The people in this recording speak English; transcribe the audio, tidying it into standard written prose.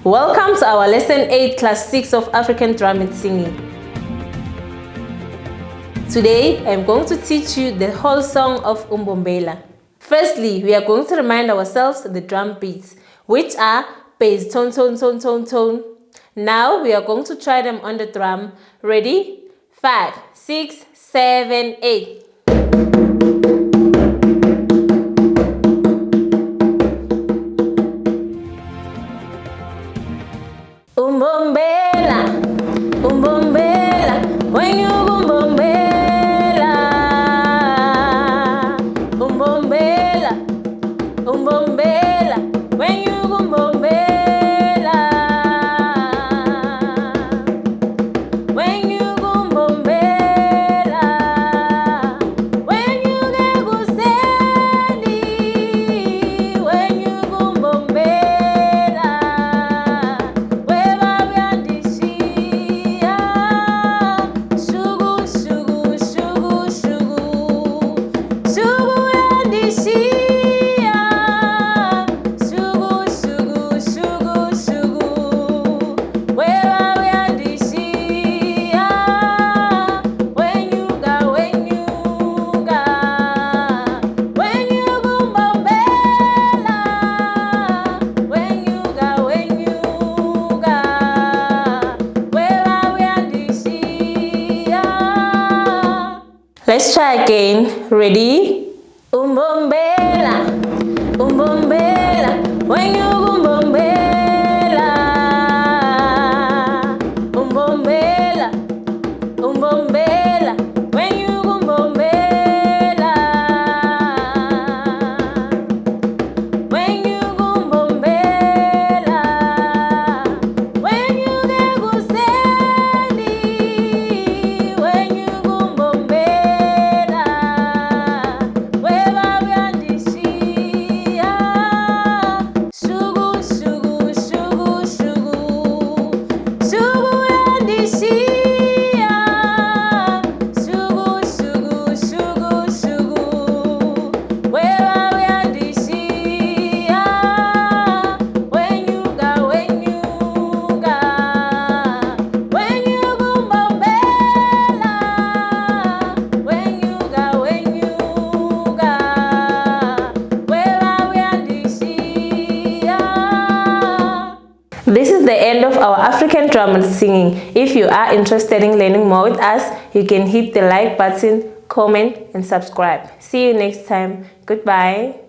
Welcome to our Lesson 8, Class 6 of African Drum and Singing. Today, I'm going to teach you the whole song of Umbombela. Firstly, we are going to remind ourselves the drum beats, which are bass, tone, tone, tone, tone, tone. Now, we are going to try them on the drum. Ready? 5, 6, 7, 8. Umbombela, umbombela, when you umbombela, umbombela, umbombela, when you umbombela, when you umbombela, when you get kuseli, when you umbombela. Let's try again. Ready? Umbombela, umbombela, when you umbombela, umbombela, umbombela, when you umbombela, when you umbombela, when you get kuseli, when you umbombela. This is the end of our African drum and singing. If you are interested in learning more with us, you can hit the like button, comment, and subscribe. See you next time. Goodbye.